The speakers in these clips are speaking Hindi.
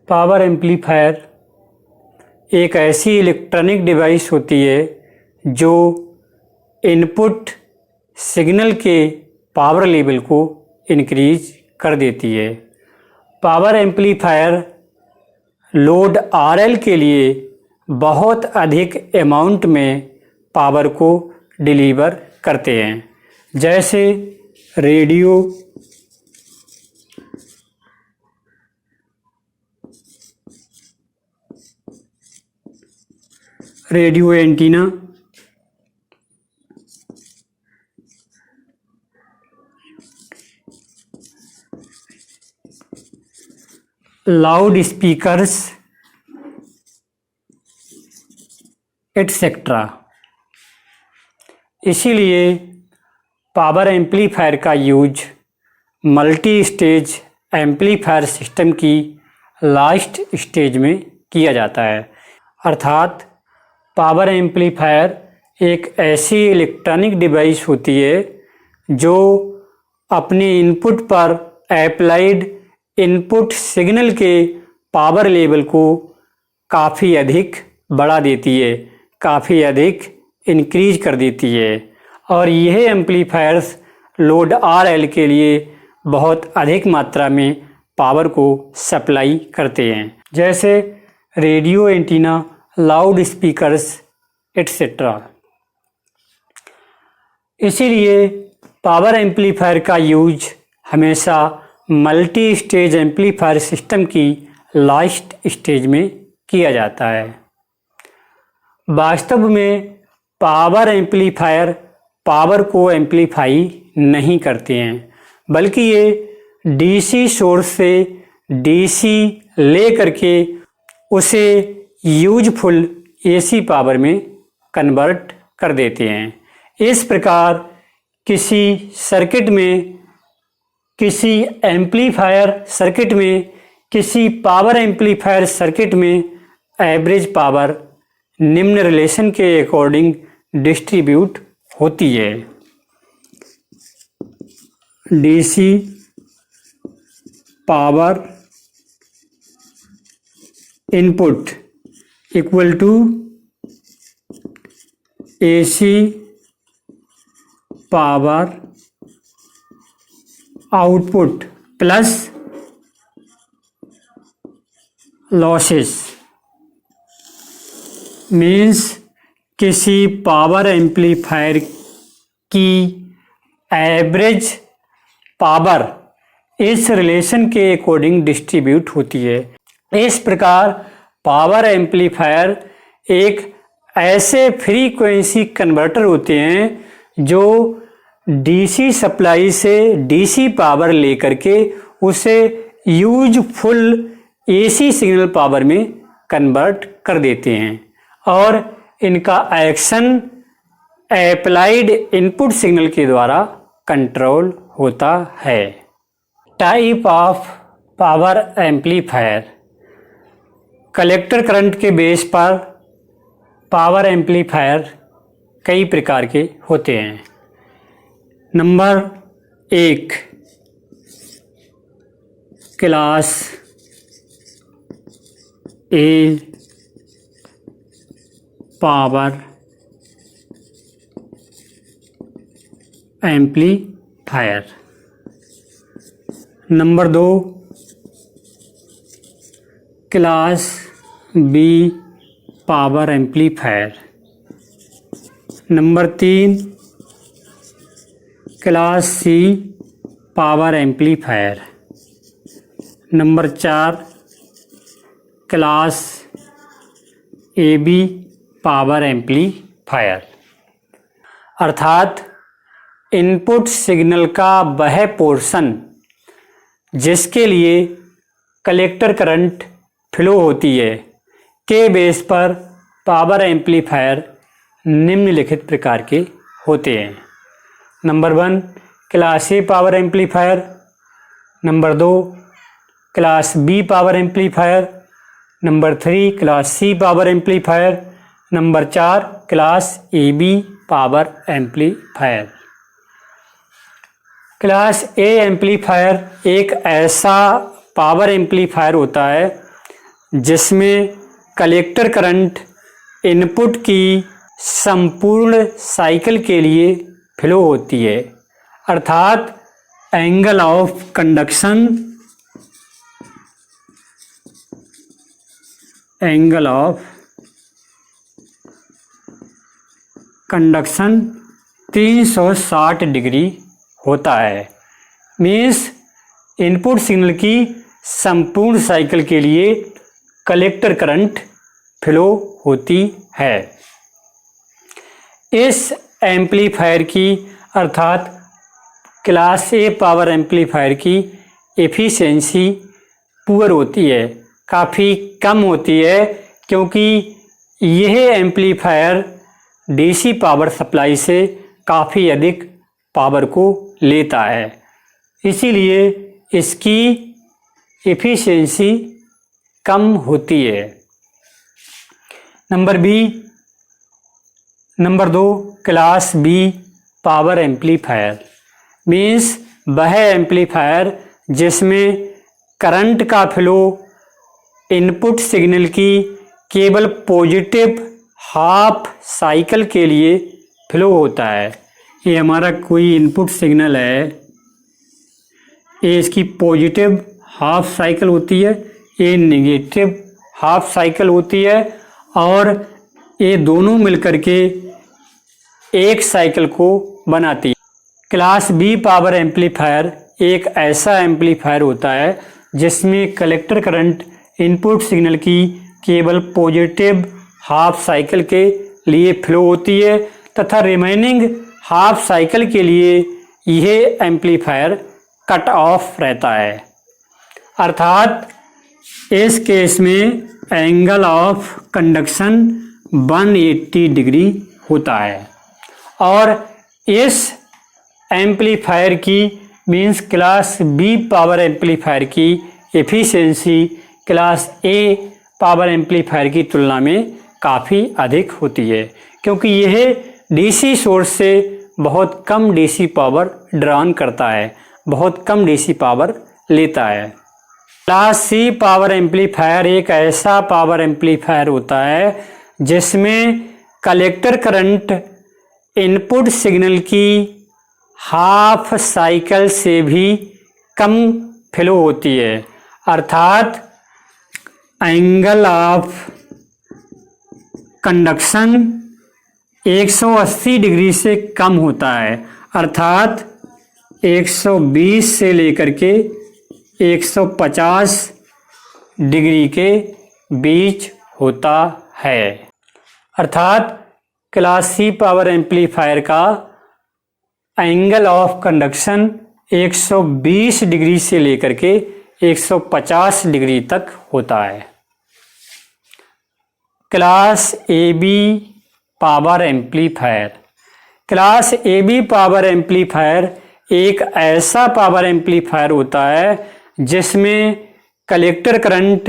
पावर एम्पलीफायर एक ऐसी इलेक्ट्रॉनिक डिवाइस होती है जो इनपुट सिग्नल के पावर लेवल को इंक्रीज कर देती है। पावर एम्पलीफायर लोड आरएल के लिए बहुत अधिक अमाउंट में पावर को डिलीवर करते हैं, जैसे radio antenna, loud speakers etcetera. इसीलिए पावर एम्पलीफायर का use multi stage amplifier system की लास्ट स्टेज में किया जाता है। अर्थात पावर एम्पलीफायर एक ऐसी इलेक्ट्रॉनिक डिवाइस होती है जो अपने इनपुट पर अप्लाइड इनपुट सिग्नल के पावर लेवल को काफ़ी अधिक बढ़ा देती है, काफ़ी अधिक इंक्रीज कर देती है और यह एम्पलीफायर्स लोड आरएल के लिए बहुत अधिक मात्रा में पावर को सप्लाई करते हैं, जैसे radio antenna, loud speakers etcetera. इसीलिए पावर एम्पलीफायर का यूज हमेशा मल्टी स्टेज एम्पलीफायर सिस्टम की लास्ट स्टेज में किया जाता है। वास्तव में पावर एम्पलीफायर पावर को एम्पलीफाई नहीं करते हैं, बल्कि ये डीसी सोर्स से डीसी ले करके उसे यूजफुल एसी पावर में कन्वर्ट कर देते हैं। इस प्रकार किसी सर्किट में, किसी एम्पलीफायर सर्किट में, किसी पावर एम्पलीफायर सर्किट में एवरेज पावर निम्न रिलेशन के अकॉर्डिंग डिस्ट्रीब्यूट होती है। DC power input equal to AC power output plus losses. Means किसी पावर एम्पलीफायर की एवरेज पावर इस रिलेशन के अकॉर्डिंग डिस्ट्रीब्यूट होती है। इस प्रकार पावर एम्पलीफायर एक ऐसे फ्रीक्वेंसी कन्वर्टर होते हैं जो डीसी सप्लाई से डीसी पावर लेकर के उसे यूजफुल एसी सिग्नल पावर में कन्वर्ट कर देते हैं और इनका एक्शन अप्लाइड इनपुट सिग्नल के द्वारा कंट्रोल होता है। Type of power amplifier. Collector current के बेस पर पावर एम्पलीफायर कई प्रकार के होते हैं। Number 1 class A power amplifier. Number 2 class B power amplifier. Number 3 class C power amplifier. Number 4 class A B power amplifier. अर्थात इनपुट सिग्नल का वह पोर्शन जिसके लिए कलेक्टर करंट फ्लो होती है के बेस पर पावर एम्पलीफायर निम्नलिखित प्रकार के होते हैं। Number 1 class A power amplifier. Number 2 class B power amplifier. Number 3 class C power amplifier. Number 4 class A B power amplifier. Class A amplifier एक ऐसा पावर एम्पलीफायर होता है जिसमें कलेक्टर करंट इनपुट की संपूर्ण साइकिल के लिए फ्लो होती है, अर्थात एंगल ऑफ कंडक्शन 360 डिग्री होता है। मीन्स इनपुट सिग्नल की संपूर्ण साइकिल के लिए कलेक्टर करंट फ्लो होती है। इस एम्पलीफायर की अर्थात क्लास ए पावर एम्पलीफायर की एफिशिएंसी पुअर होती है, काफ़ी कम होती है, क्योंकि यह एम्पलीफायर डीसी पावर सप्लाई से काफ़ी अधिक पावर को लेता है, इसीलिए इसकी एफिशिएंसी कम होती है। Number 2 class B power amplifier means वह एम्पलीफायर जिसमें करंट का फ्लो इनपुट सिग्नल की केवल पॉजिटिव हाफ साइकिल के लिए फ्लो होता है। ये हमारा कोई इनपुट सिग्नल है, ये इसकी पॉजिटिव हाफ साइकिल होती है, ये नेगेटिव हाफ साइकिल होती है, और ये दोनों मिलकर के एक साइकिल को बनाती है। क्लास बी पावर एम्पलीफायर एक ऐसा एम्पलीफायर होता है जिसमें कलेक्टर करंट इनपुट सिग्नल की केवल पॉजिटिव हाफ साइकिल के लिए फ्लो होती है तथा रिमेनिंग हाफ साइकिल के लिए यह एम्पलीफायर कट ऑफ रहता है, अर्थात इस केस में एंगल ऑफ कंडक्शन 180 डिग्री होता है। और इस एम्पलीफायर की means class B power amplifier की efficiency class A power amplifier की तुलना में काफ़ी अधिक होती है, क्योंकि यह डीसी सोर्स से बहुत कम डीसी पावर ड्रॉन करता है, बहुत कम डीसी पावर लेता है। क्लास सी पावर एम्पलीफायर एक ऐसा पावर एम्पलीफायर होता है जिसमें कलेक्टर करंट इनपुट सिग्नल की हाफ साइकिल से भी कम फ्लो होती है, अर्थात एंगल ऑफ कंडक्शन 180 डिग्री से कम होता है, अर्थात 120 से लेकर के 150 डिग्री के बीच होता है। अर्थात क्लास सी पावर एम्पलीफायर का एंगल ऑफ कंडक्शन 120 डिग्री से लेकर के 150 डिग्री तक होता है। Class A B power amplifier class A B power amplifier एक ऐसा पावर एम्पलीफायर होता है जिसमें कलेक्टर करंट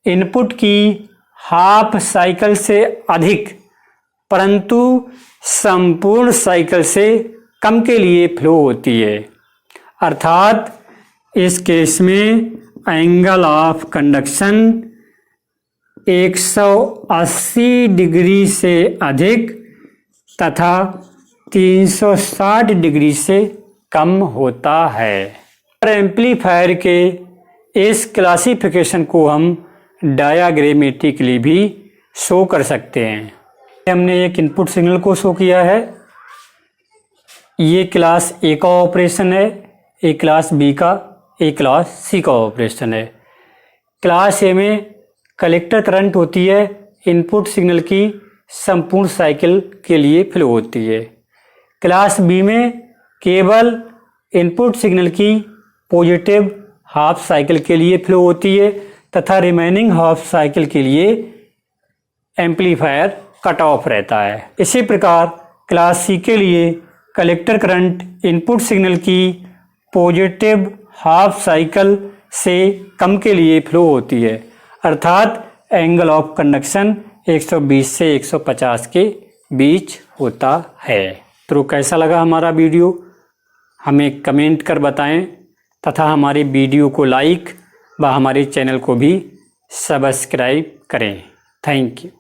इनपुट की हाफ साइकिल से अधिक परंतु संपूर्ण साइकिल से कम के लिए फ्लो होती है, अर्थात इस केस में एंगल ऑफ कंडक्शन 180 डिग्री से अधिक तथा 360 डिग्री से कम होता है। एम्पलीफायर के इस क्लासिफिकेशन को हम डायाग्रामेटिकली भी शो कर सकते हैं। हमने एक इनपुट सिग्नल को शो किया है, ये क्लास ए का ऑपरेशन है, एक क्लास बी का, एक क्लास सी का ऑपरेशन है। क्लास ए में कलेक्टर करंट होती है, इनपुट सिग्नल की संपूर्ण साइकिल के लिए फ्लो होती है। क्लास बी में केवल इनपुट सिग्नल की पॉजिटिव हाफ साइकिल के लिए फ्लो होती है तथा रिमेनिंग हाफ साइकिल के लिए एम्पलीफायर कट ऑफ रहता है। इसी प्रकार क्लास सी के लिए कलेक्टर करंट इनपुट सिग्नल की पॉजिटिव हाफ साइकिल से कम के लिए फ्लो होती है, अर्थात एंगल ऑफ कंडक्शन 120 से 150 के बीच होता है। तो कैसा लगा हमारा वीडियो हमें कमेंट कर बताएं तथा हमारे वीडियो को लाइक व हमारे चैनल को भी सब्सक्राइब करें। Thank you.